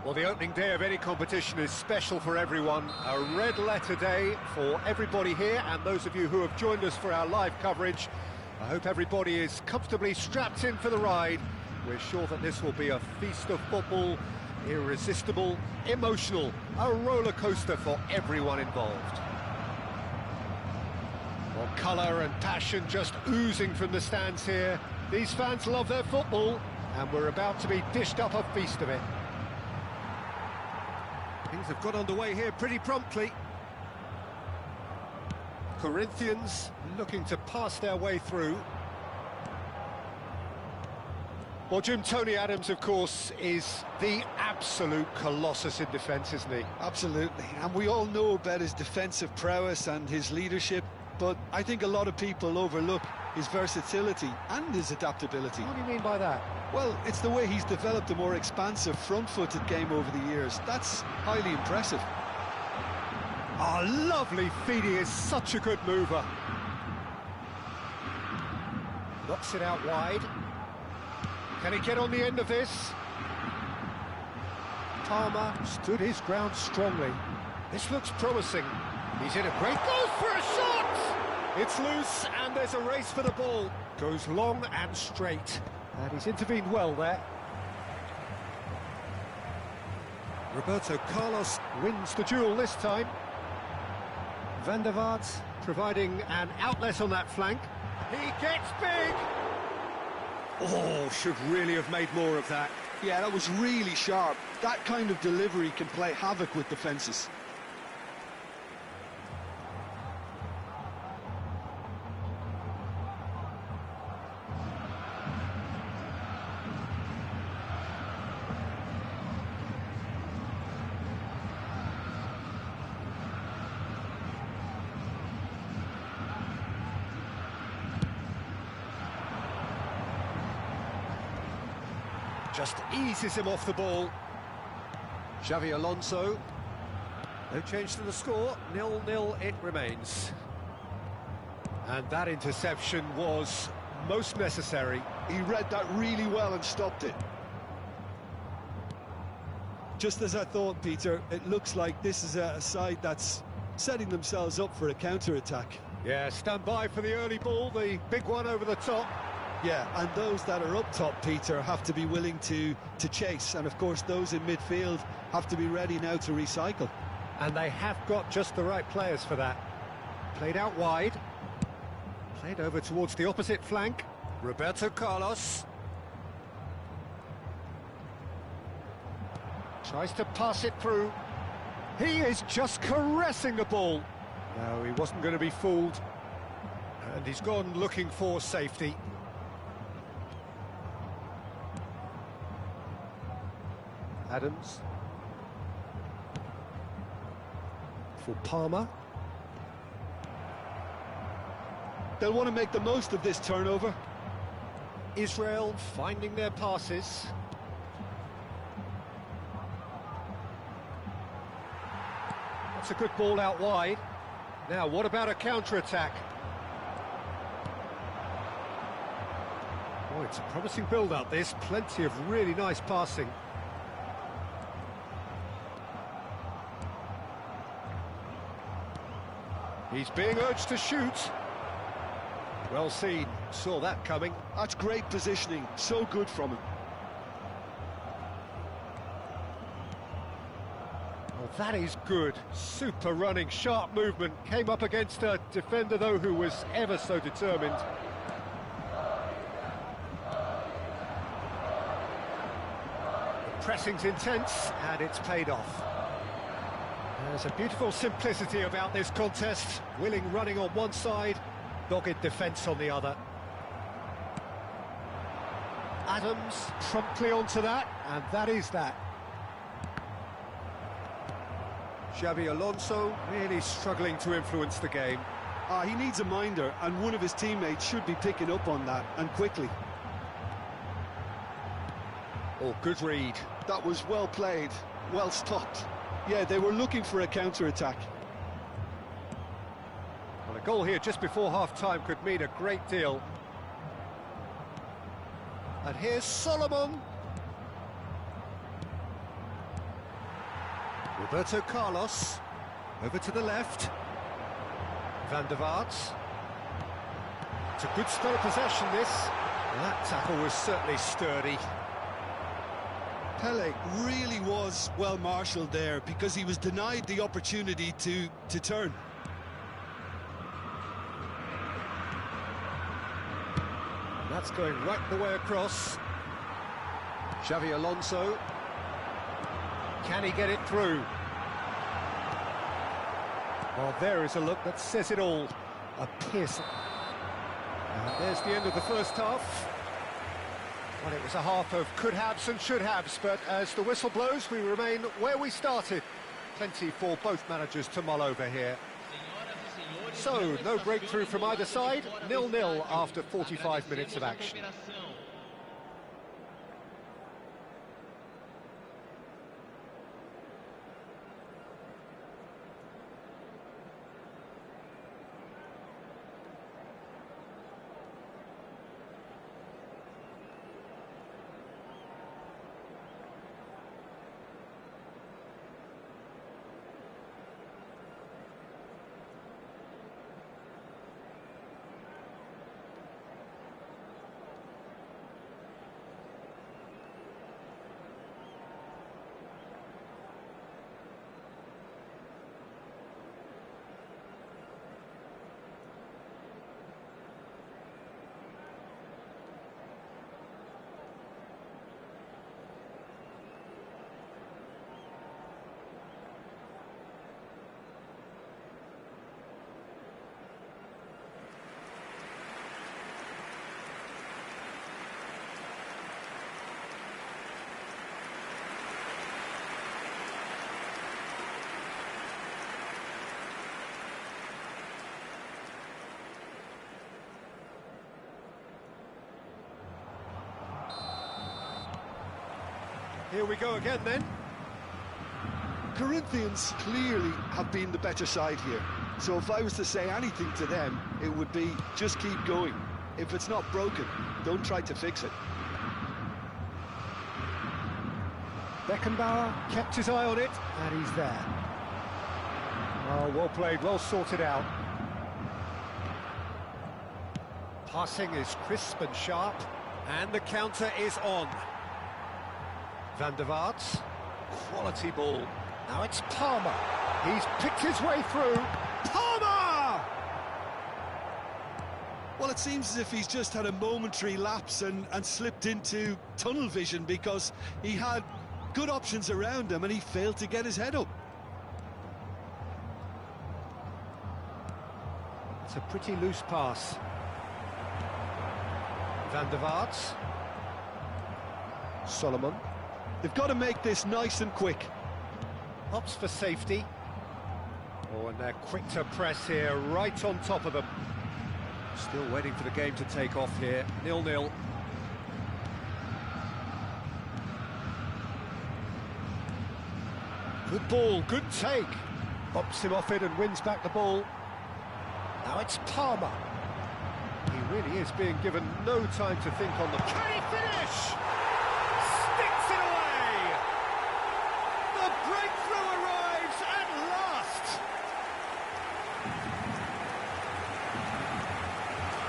Well, the opening day of any competition is special for everyone. A red-letter day for everybody here, and those of you who have joined us for our live coverage. I hope everybody is comfortably strapped in for the ride. We're sure that this will be a feast of football, irresistible, emotional, a roller coaster for everyone involved. Well, colour and passion just oozing from the stands here. These fans love their football, and we're about to be dished up a feast of it. Things have got underway here pretty promptly. Corinthians looking to pass their way through. Well, Jim, Tony Adams, of course, is the absolute colossus in defence, isn't he? Absolutely, and we all know about his defensive prowess and his leadership, but I think a lot of people overlook his versatility and his adaptability. What do you mean by that? Well, it's the way he's developed a more expansive front-footed game over the years. That's highly impressive. Oh, lovely feed. He is such a good mover. Knocks it out wide. Can he get on the end of this? Palmer stood his ground strongly. This looks promising. He's in a great... Goes for a shot! It's loose, and there's a race for the ball. Goes long and straight. And he's intervened well there. Roberto Carlos wins the duel this time. Van der Vaart providing an outlet on that flank. He gets big! Oh, should really have made more of that. Yeah, that was really sharp. That kind of delivery can play havoc with defences. Just eases him off the ball. Xavi Alonso. No change to the score. 0-0 it remains. And that interception was most necessary. He read that really well and stopped it. Just as I thought, Peter, it looks like this is a side that's setting themselves up for a counter-attack. Yeah, stand by for the early ball, the big one over the top. Yeah, and those that are up top, Peter, have to be willing to chase. And, of course, those in midfield have to be ready now to recycle. And they have got just the right players for that. Played out wide. Played over towards the opposite flank. Roberto Carlos. Tries to pass it through. He is just caressing the ball. No, he wasn't going to be fooled. And he's gone looking for safety. Adams for Palmer. They'll want to make the most of this turnover. Israel finding their passes. That's a good ball out wide. Now, what about a counter-attack? Oh, it's a promising build-up, this. Plenty of really nice passing. He's being urged to shoot. Well seen, saw that coming. That's great positioning, so good from him. Oh, that is good. Super running, sharp movement. Came up against a defender, though, who was ever so determined. The pressing's intense, and it's paid off. There's a beautiful simplicity about this contest. Willing running on one side, dogged defence on the other. Adams promptly onto that, and that is that. Xavi Alonso really struggling to influence the game. He needs a minder, and one of his teammates should be picking up on that, and quickly. Oh, good read. That was well played, well stopped. Yeah, they were looking for a counter-attack. Well, a goal here just before half-time could mean a great deal. And here's Solomon. Roberto Carlos, over to the left. Van der Vaart. It's a good spell of possession, this. That tackle was certainly sturdy. Pele really was well marshalled there because he was denied the opportunity to turn. And that's going right the way across. Xavi Alonso. Can he get it through? Well, there is a look that says it all. A piercing. And there's the end of the first half. Well, it was a half of could-haves and should-haves, but as the whistle blows, we remain where we started. Plenty for both managers to mull over here. So, no breakthrough from either side, 0-0 after 45 minutes of action. Here we go again then. Corinthians clearly have been the better side here. So if I was to say anything to them, it would be just keep going. If it's not broken, don't try to fix it. Beckenbauer kept his eye on it, and he's there. Oh, well played, well sorted out. Passing is crisp and sharp, and the counter is on. Van der Vaart, quality ball. Now it's Palmer. He's picked his way through. Palmer! Well, it seems as if he's just had a momentary lapse and slipped into tunnel vision because he had good options around him and he failed to get his head up. It's a pretty loose pass. Van der Vaart. Solomon. They've got to make this nice and quick. Opts for safety. Oh, and they're quick to press here, right on top of them. Still waiting for the game to take off here, 0-0. Good ball, good take. Bops him off it and wins back the ball. Now it's Palmer. He really is being given no time to think on the... Can he finish? Sticks it away! The breakthrough arrives at last!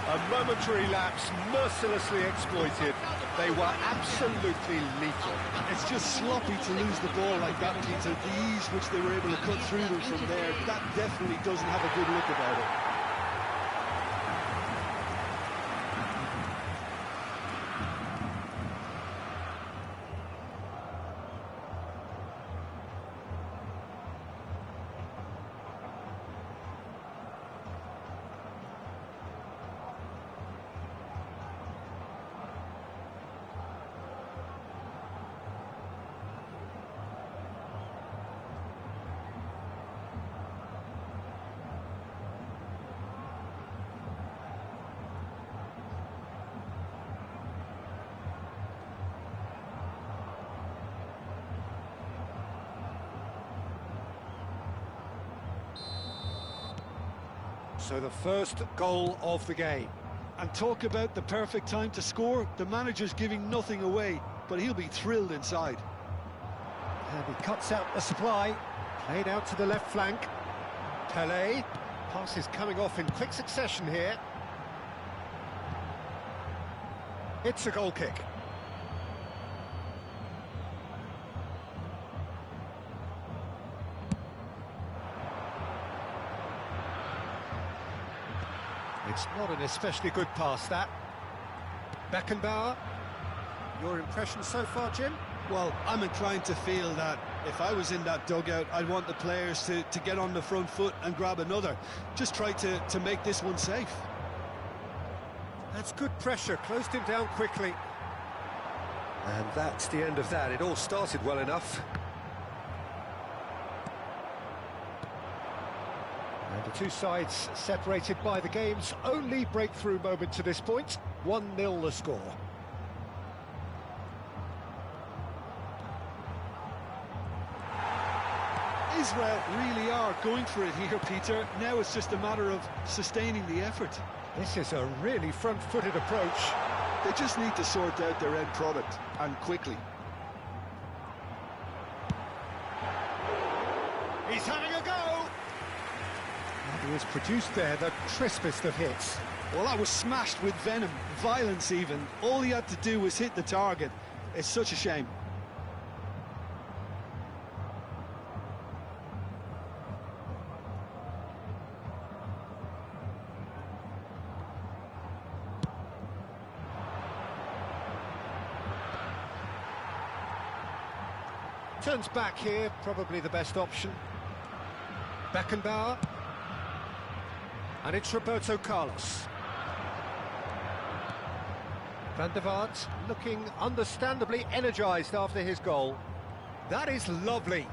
A momentary lapse, mercilessly exploited. They were absolutely lethal. It's just sloppy to lose the ball like that, Peter. The ease which they were able to cut through them from there, that definitely doesn't have a good look about it. So the first goal of the game. And talk about the perfect time to score. The manager's giving nothing away, but he'll be thrilled inside. And he cuts out the supply. Played out to the left flank. Pelé. Pass is coming off in quick succession here. It's a goal kick. It's not an especially good pass, that. Beckenbauer. Your impression so far, Jim? Well, I'm inclined to feel that if I was in that dugout, I'd want the players to get on the front foot and grab another. Just try to make this one safe. That's good pressure, closed him down quickly. And that's the end of that. It all started well enough. And the two sides separated by the game's only breakthrough moment to this point. 1-0 the score. Israel really are going for it here, Peter. Now it's just a matter of sustaining the effort. This is a really front-footed approach. They just need to sort out their end product, and quickly. He's having a go! And he has produced there the crispest of hits. Well, that was smashed with venom, violence even. All he had to do was hit the target. It's such a shame. Turns back here, probably the best option. Beckenbauer. And it's Roberto Carlos. Van der Vaart looking understandably energised after his goal. That is lovely.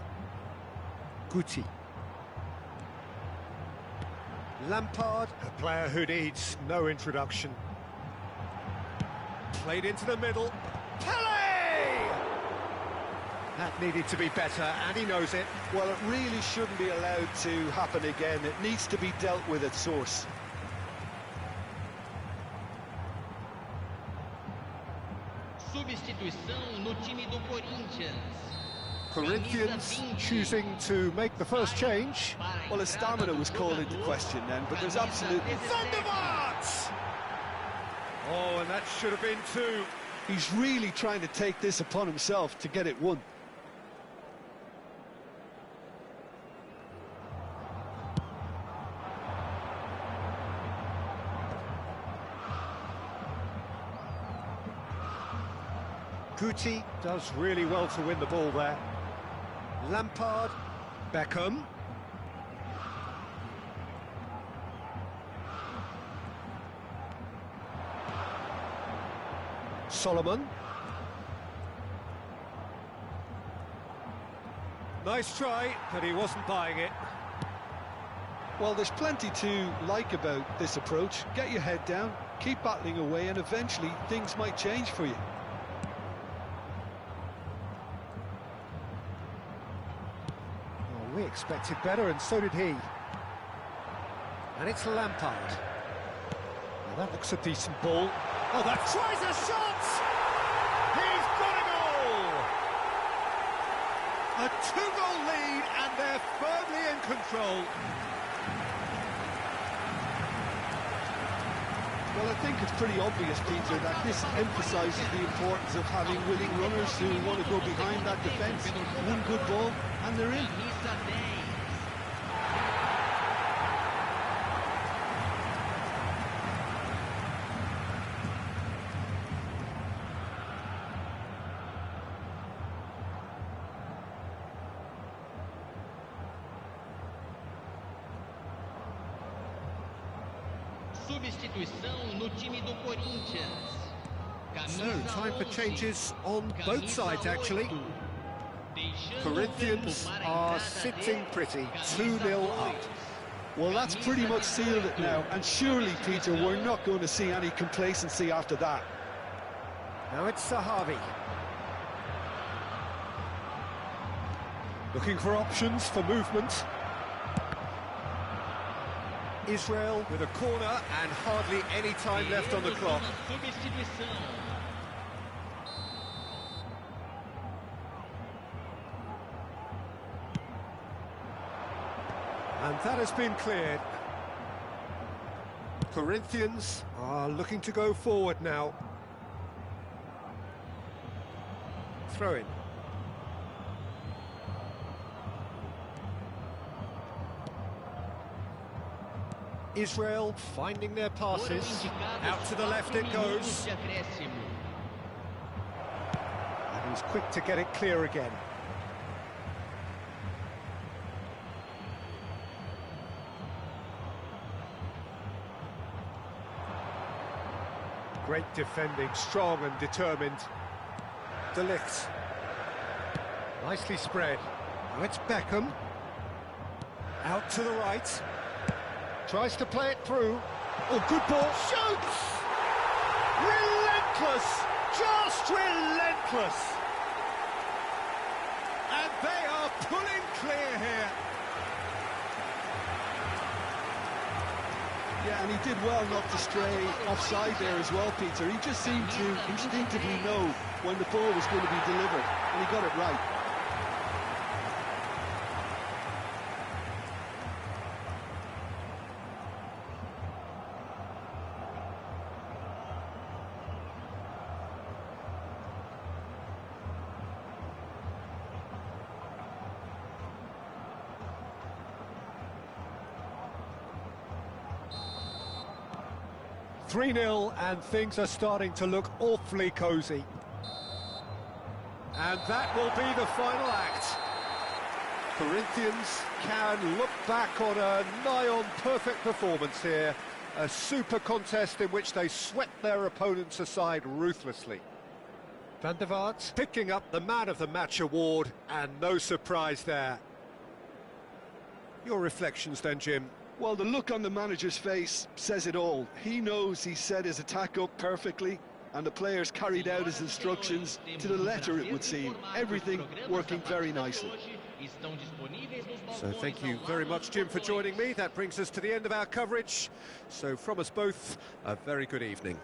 Guti. Lampard, a player who needs no introduction. Played into the middle. Pelé! That needed to be better, and he knows it. Well, it really shouldn't be allowed to happen again. It needs to be dealt with at source. Substituição no time do Corinthians. Corinthians choosing to make the first change. Well, his stamina was called into question then, but there's absolutely... Van der Vaart! Oh, and that should have been two. He's really trying to take this upon himself to get it won. Guti does really well to win the ball there. Lampard, Beckham. Solomon. Nice try, but he wasn't buying it. Well, there's plenty to like about this approach. Get your head down, keep battling away, and eventually things might change for you. We expected better, and so did he. And it's Lampard. Now that looks a decent ball. Oh, that tries a shot! He's got a goal! A two-goal lead, and they're firmly in control. Well, I think it's pretty obvious, Peter, that this emphasises the importance of having willing runners who want to go behind that defence. One good ball, and they're in. Substituição no time do Corinthians. So, time for changes on both sides, actually. Corinthians are sitting pretty, 2-0 up. Well, that's pretty much sealed it now, and surely, Peter, we're not going to see any complacency after that. Now it's Sahavi. Looking for options for movement. Israel with a corner and hardly any time left on the clock. And that has been cleared. Corinthians are looking to go forward now. Throw in. Israel finding their passes. Out to the left it goes. And he's quick to get it clear again. Great defending, strong and determined. De Ligt. Nicely spread. Now it's Beckham. Out to the right. Tries to play it through. Oh, good ball. Shoots! Relentless! Just relentless! And they are pulling clear here. Yeah, and he did well not to stray offside there as well, Peter. He just seemed to instinctively know when the ball was going to be delivered, and he got it right. Three-0, and things are starting to look awfully cosy. And that will be the final act. Corinthians can look back on a nigh-on perfect performance here. A super contest in which they swept their opponents aside ruthlessly. Van der Vaart picking up the Man of the Match award, and no surprise there. Your reflections then, Jim? Well, the look on the manager's face says it all. He knows he set his attack up perfectly, and the players carried out his instructions to the letter, it would seem. Everything working very nicely. So thank you very much, Jim, for joining me. That brings us to the end of our coverage. So from us both, a very good evening.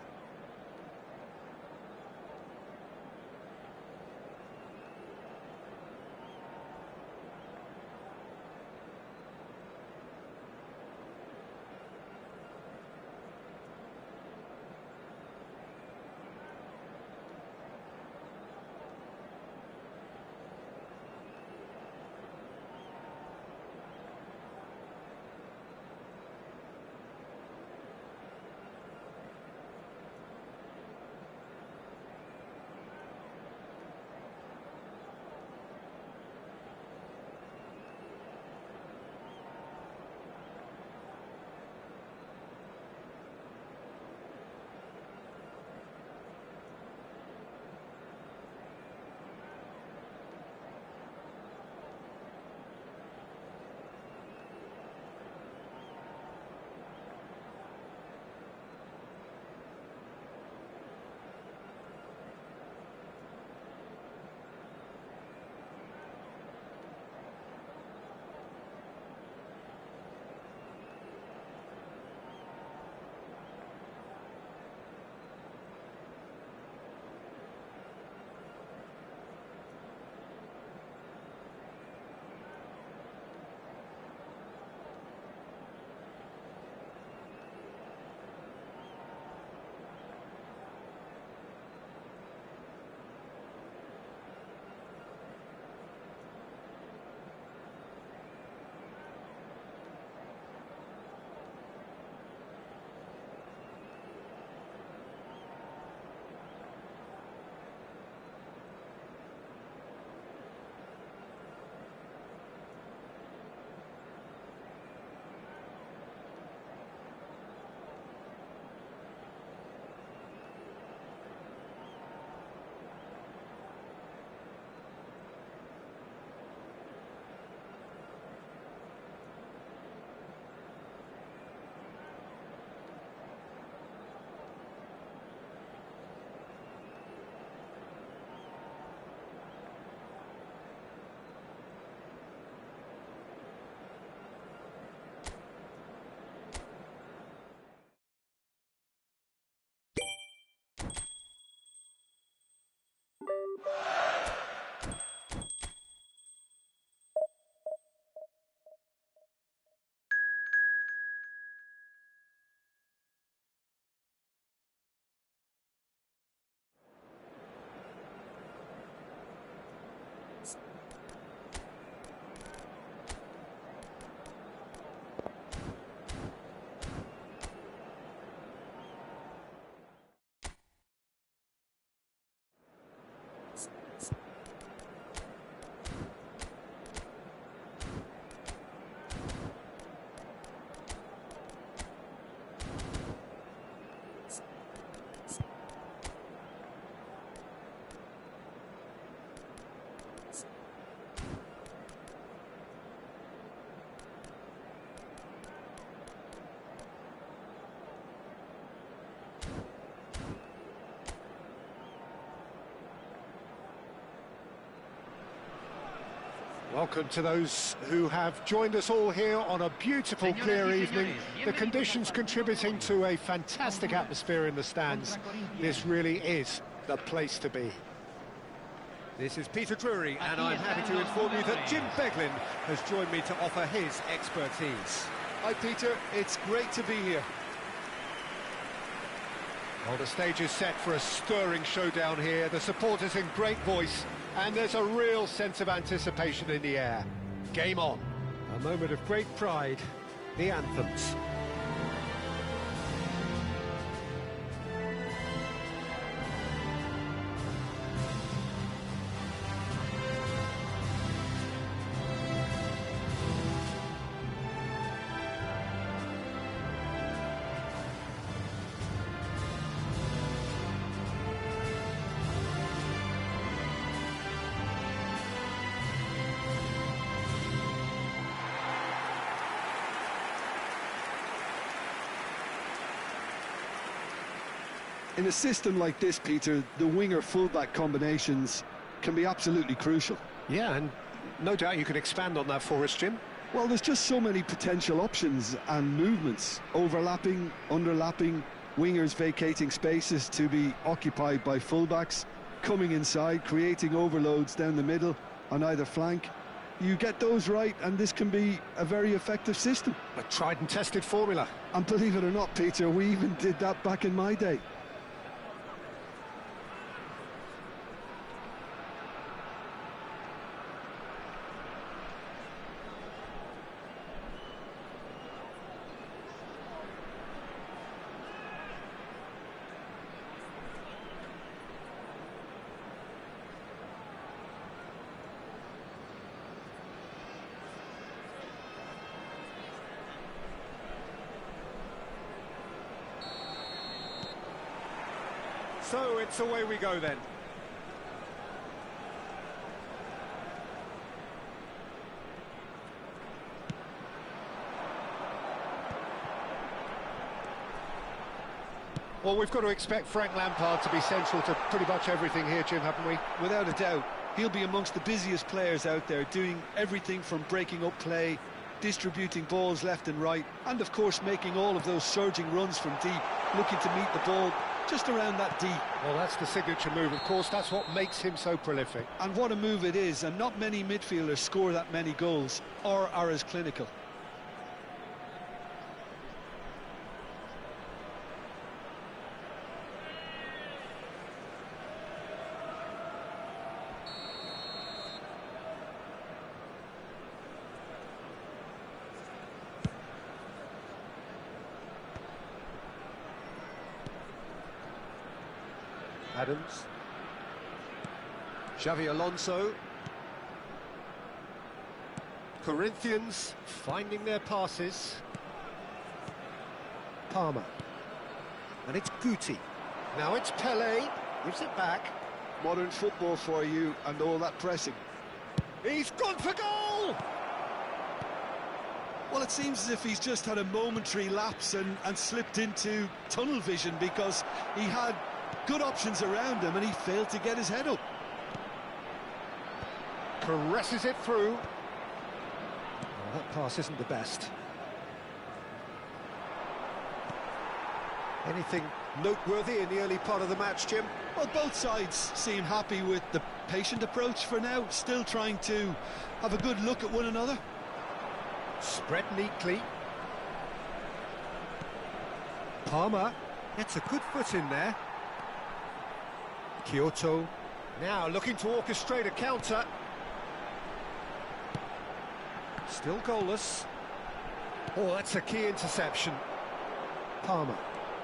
Welcome to those who have joined us all here on a beautiful, clear evening. The conditions contributing to a fantastic atmosphere in the stands. This really is the place to be. This is Peter Drury, and I'm happy to inform you that Jim Beglin has joined me to offer his expertise. Hi, Peter. It's great to be here. Well, the stage is set for a stirring showdown here. The supporters in great voice, and there's a real sense of anticipation in the air. Game on. A moment of great pride, the anthems. In a system like this, Peter, the winger-fullback combinations can be absolutely crucial. Yeah, and no doubt you can expand on that for us, Jim. Well, there's just so many potential options and movements. Overlapping, underlapping, wingers vacating spaces to be occupied by fullbacks, coming inside, creating overloads down the middle on either flank. You get those right, and this can be a very effective system. A tried and tested formula. And believe it or not, Peter, we even did that back in my day. So it's away we go then. Well, we've got to expect Frank Lampard to be central to pretty much everything here, Jim, haven't we? Without a doubt. He'll be amongst the busiest players out there, doing everything from breaking up play, distributing balls left and right, and of course making all of those surging runs from deep, looking to meet the ball just around that D. Well, that's the signature move, of course. That's what makes him so prolific. And what a move it is, and not many midfielders score that many goals or are as clinical. Adams. Xavi Alonso. Corinthians finding their passes. Palmer. And it's Guti. Now it's Pelé. Gives it back. Modern football for you and all that pressing. He's gone for goal! Well, it seems as if he's just had a momentary lapse and slipped into tunnel vision, because he had good options around him and he failed to get his head up. Caresses it through. Well, that pass isn't the best. Anything noteworthy in the early part of the match, Jim? Well, both sides seem happy with the patient approach for now, still trying to have a good look at one another. Spread neatly. Palmer gets a good foot in there. Kyoto now looking to orchestrate a counter. Still goalless. Oh, that's a key interception. Palmer.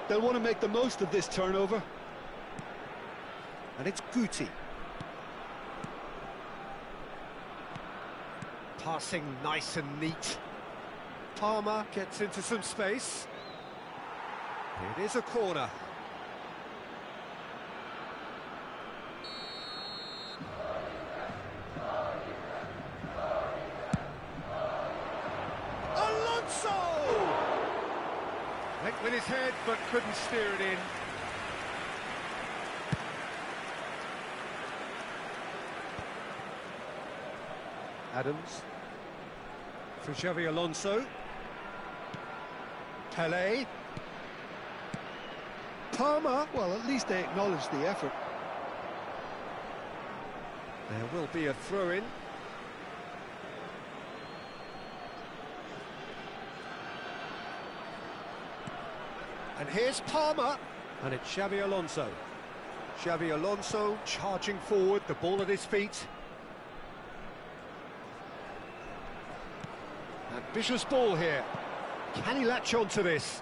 They'll want to make the most of this turnover. And it's Guti. Passing nice and neat. Palmer gets into some space. It is a corner. Linked with his head, but couldn't steer it in. Adams. For Xavi Alonso. Pelé. Palmer. Well, at least they acknowledge the effort. There will be a throw-in. And here's Palmer. And it's Xavi Alonso. Xavi Alonso charging forward, the ball at his feet. Ambitious ball here. Can he latch on to this?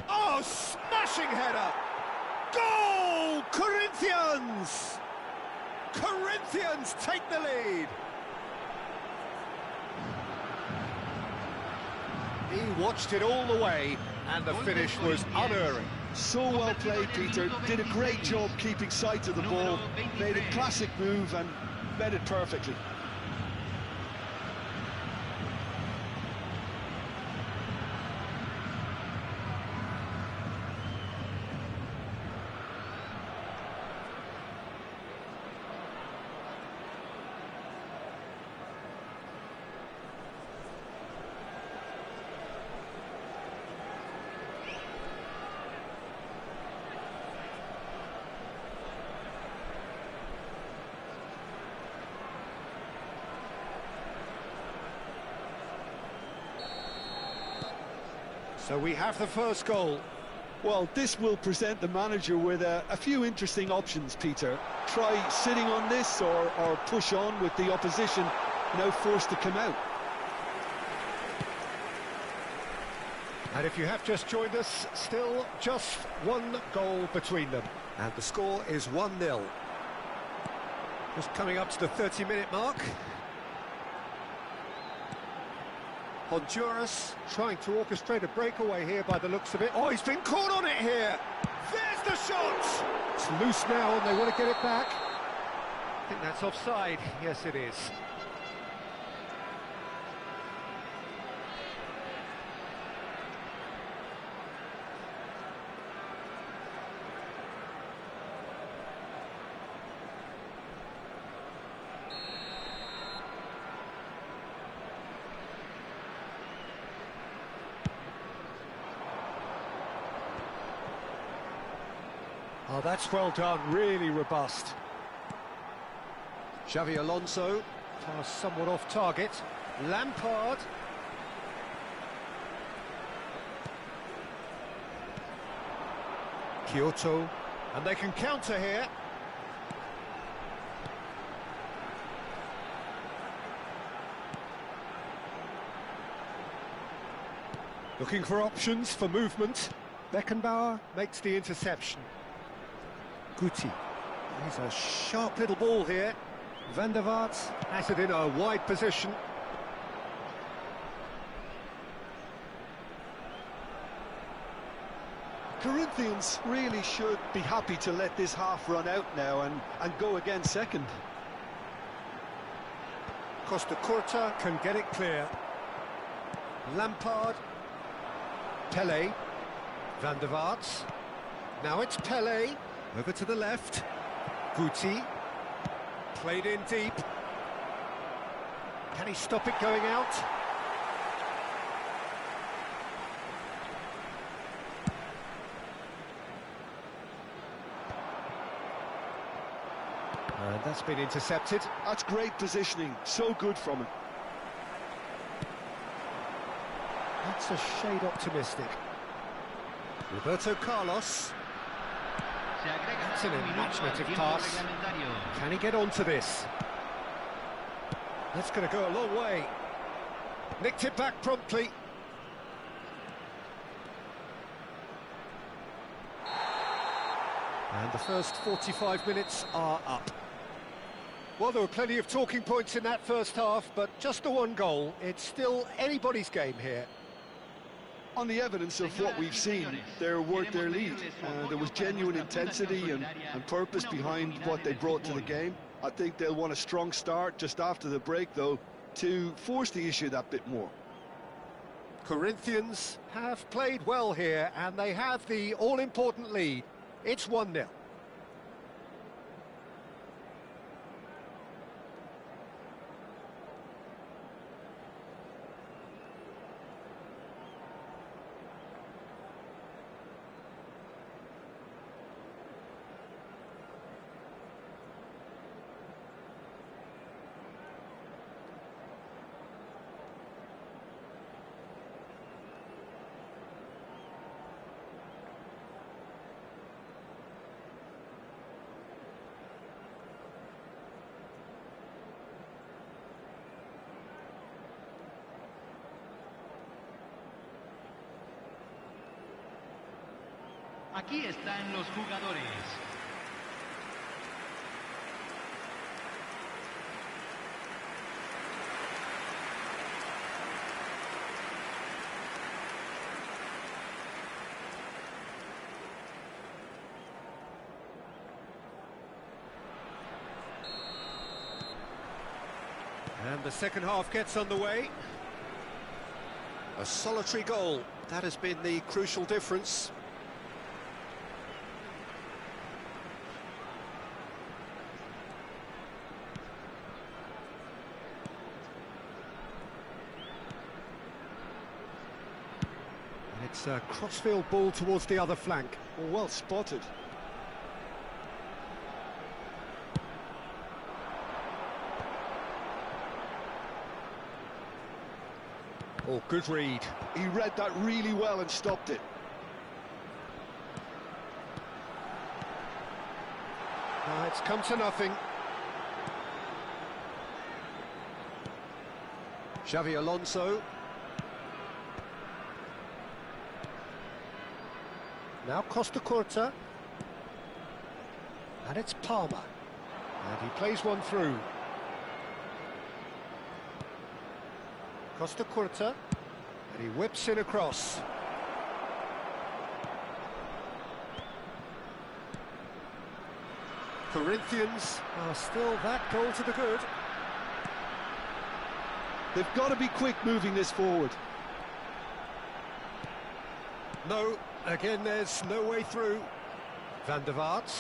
Oh, smashing header! Goal! Corinthians! Corinthians take the lead. He watched it all the way, and the finish was unerring. So well played, Peter. Did a great job keeping sight of the ball. Made a classic move and met it perfectly. So we have the first goal. Well, this will present the manager with a few interesting options, Peter. Try sitting on this or push on with the opposition now forced to come out. And if you have just joined us, still just one goal between them. And the score is 1-0. Just coming up to the 30-minute mark. Honduras trying to orchestrate a breakaway here by the looks of it. Oh, he's been caught on it here. There's the shot. It's loose now and they want to get it back. I think that's offside. Yes, it is. Oh, that's well done, really robust. Xavi Alonso, pass somewhat off target. Lampard. Kyoto, and they can counter here. Looking for options for movement. Beckenbauer makes the interception. Guti. He's a sharp little ball here. Van der Vaart has it in a wide position. Corinthians really should be happy to let this half run out now and go again second. Costa Curta can get it clear. Lampard. Pelé. Van der Vaart. Now it's Pelé. Over to the left. Guti. Played in deep. Can he stop it going out? And that's been intercepted. That's great positioning. So good from him. That's a shade optimistic. Roberto Carlos. That's an imaginative pass. Can he get onto this? That's going to go a long way. Nicked it back promptly. And the first 45 minutes are up. Well, there were plenty of talking points in that first half, but just the one goal. It's still anybody's game here. On the evidence of what we've seen, they're worth their lead. There was genuine intensity and purpose behind what they brought to the game. I think they'll want a strong start just after the break, though, to force the issue that bit more. Corinthians have played well here, and they have the all-important lead. It's 1-0. Aquí están los jugadores. And the second half gets underway. A solitary goal, that has been the crucial difference. And it's a crossfield ball towards the other flank. Well spotted. Oh, good read. He read that really well and stopped it. It's come to nothing. Xavi Alonso. Now Costa Curta. And it's Palmer. And he plays one through. Costa Curta, and he whips in across. Corinthians are still that goal to the good. They've got to be quick moving this forward. No, again there's no way through. Van der Vaart.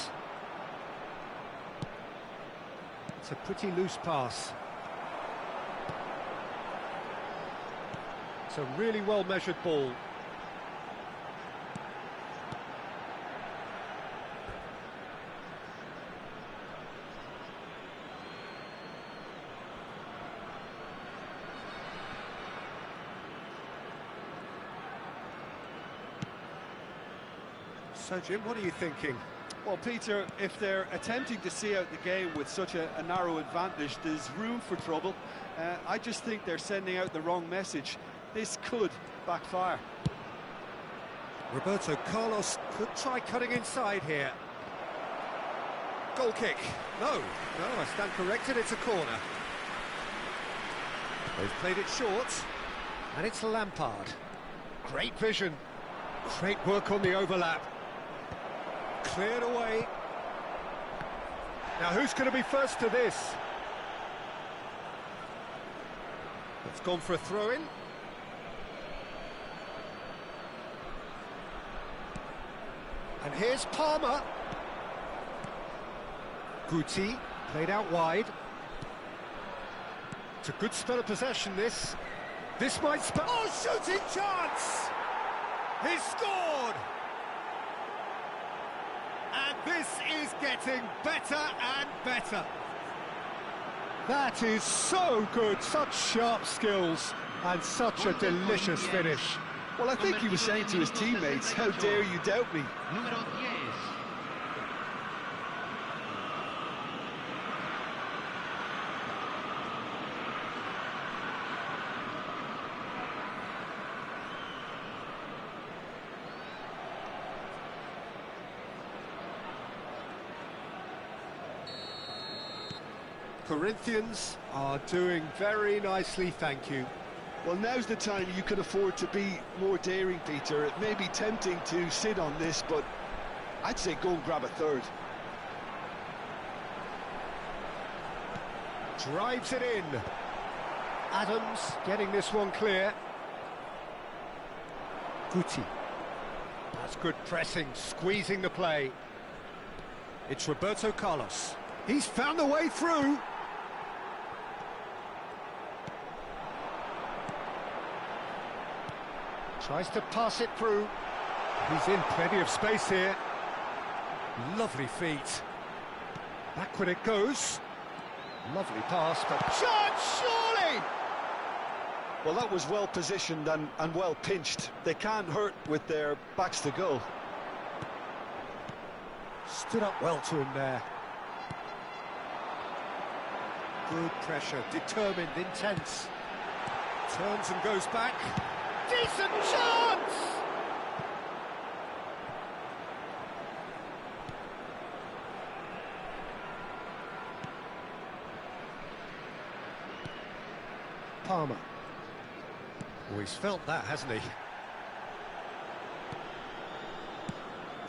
It's a pretty loose pass. It's a really well-measured ball. So, Jim, what are you thinking? Well, Peter, if they're attempting to see out the game with such a narrow advantage, there's room for trouble. I just think they're sending out the wrong message. This could backfire. Roberto Carlos could try cutting inside here. Goal kick. No, I stand corrected, it's a corner. They've played it short, and it's Lampard. Great vision. Great work on the overlap. Cleared away. Now who's going to be first to this? It's gone for a throw-in. And here's Palmer. Guti, played out wide. It's a good spell of possession, this. This might spell... Oh, shooting chance! He's scored! And this is getting better and better. That is so good, such sharp skills, and such a delicious finish. Well, I think he was saying to his teammates, how dare you doubt me? Número 10. Corinthians are doing very nicely, thank you. Well, now's the time you can afford to be more daring, Peter. It may be tempting to sit on this, but I'd say go and grab a third. Drives it in. Adams getting this one clear. Guti. That's good pressing, squeezing the play. It's Roberto Carlos. He's found a way through. Tries to pass it through. He's in plenty of space here. Lovely feet. Backward it goes. Lovely pass, but chance, surely! Well, that was well positioned and well pinched. They can't hurt with their backs to goal. Stood up well to him there. Good pressure, determined, intense. Turns and goes back. Decent chance! Palmer. Oh, he's felt that, hasn't he?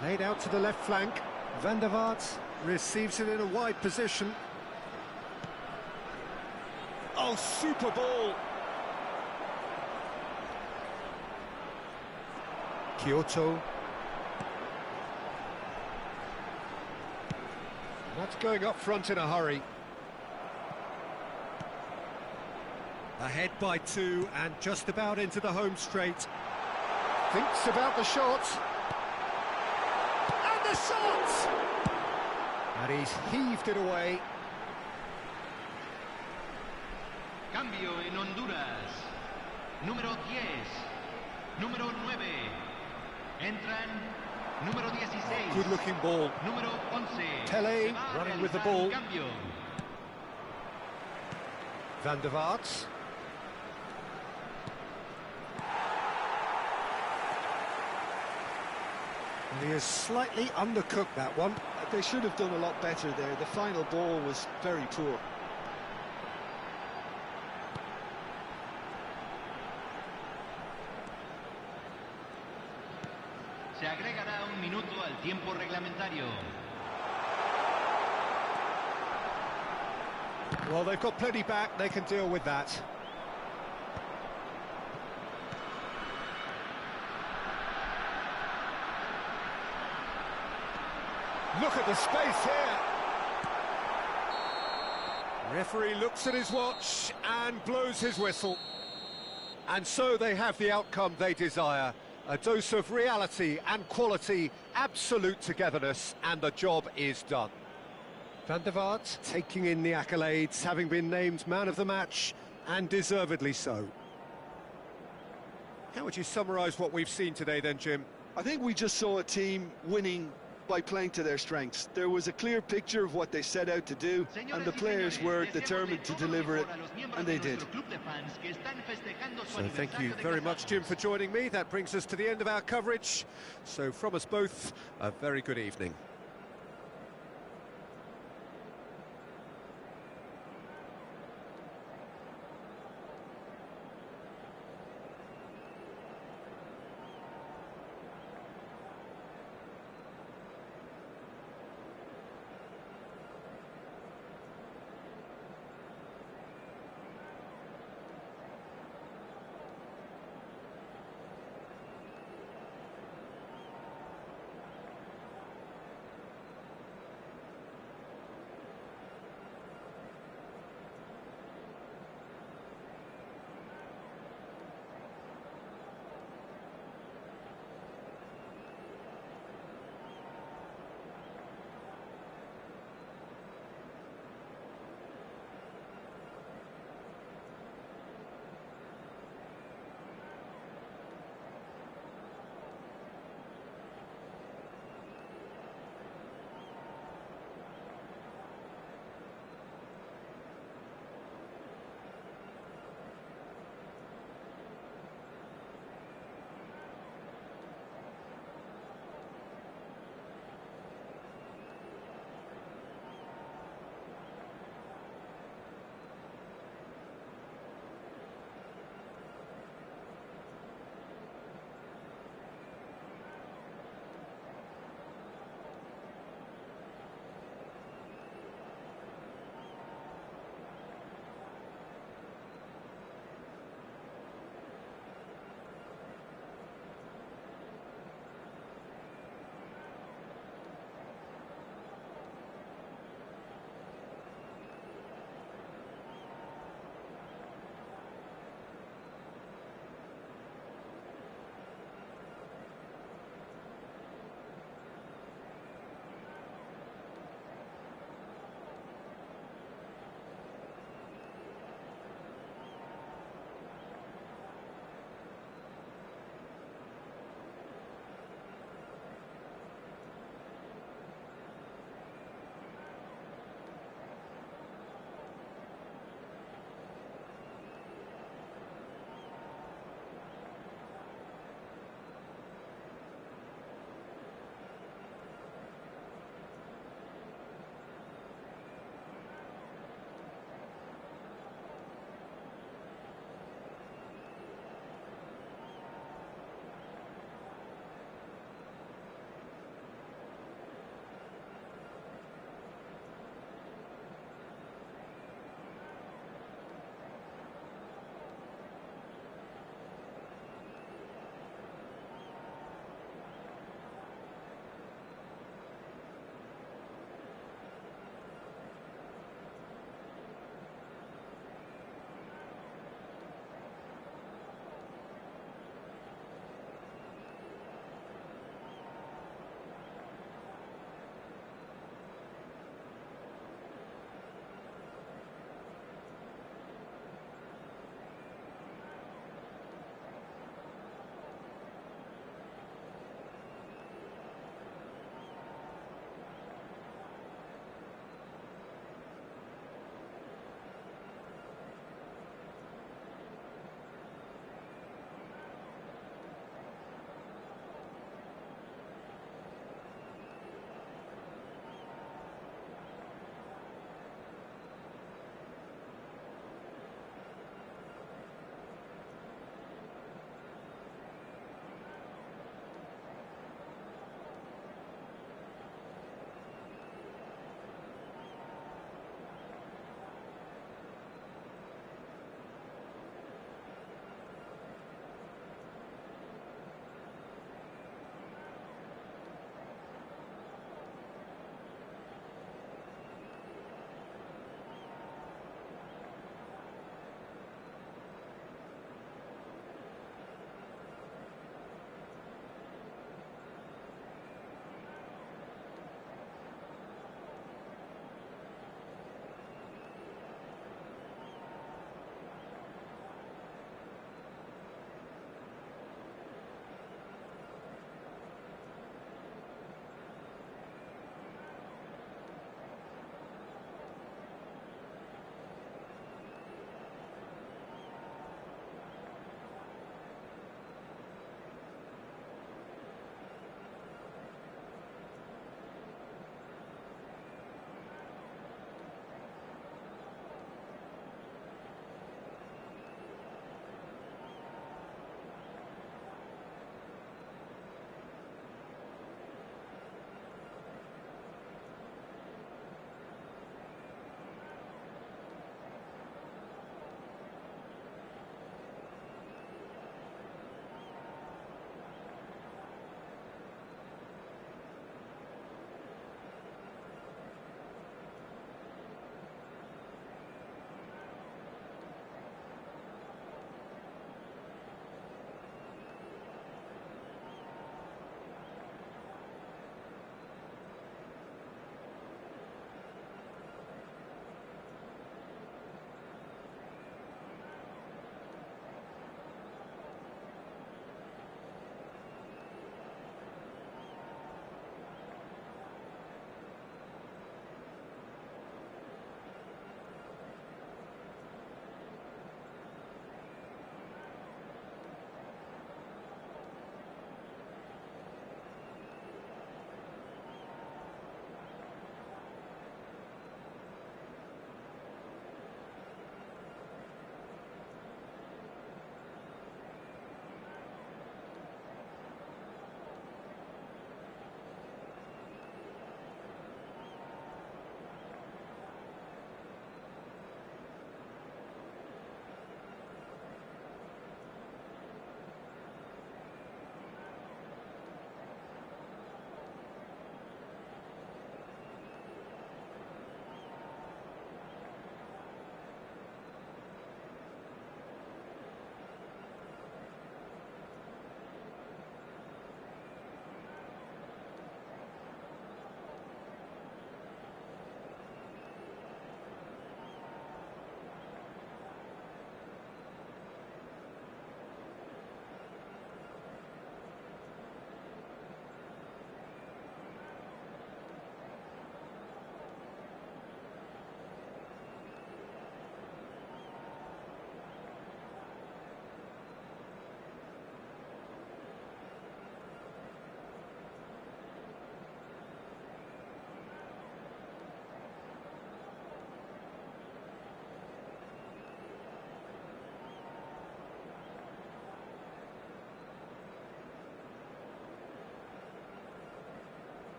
Played out to the left flank. Van der Vaart receives it in a wide position. Oh, super ball! Kyoto. That's going up front in a hurry. Ahead by 2 and just about into the home straight. Thinks about the shot. And the shot! And he's heaved it away. Cambio en Honduras. Número 10. Número 9. Entran. Número 16. Good looking ball. Número 11. Pele running with the ball. Cambio. Van der Vaart. And he has slightly undercooked that one. They should have done a lot better there. The final ball was very poor. Se agregará un minuto al tiempo reglamentario. Well, they've got plenty back, they can deal with that. Look at the space here. Referee looks at his watch and blows his whistle. And so they have the outcome they desire. A dose of reality and quality, absolute togetherness, and the job is done. Van der Vaart taking in the accolades, having been named man of the match, and deservedly so. How would you summarise what we've seen today then, Jim? I think we just saw a team winning by playing to their strengths. There was a clear picture of what they set out to do, and the players were determined to deliver it, and they did. So thank you very much, Jim, for joining me. That brings us to the end of our coverage. So from us both, a very good evening.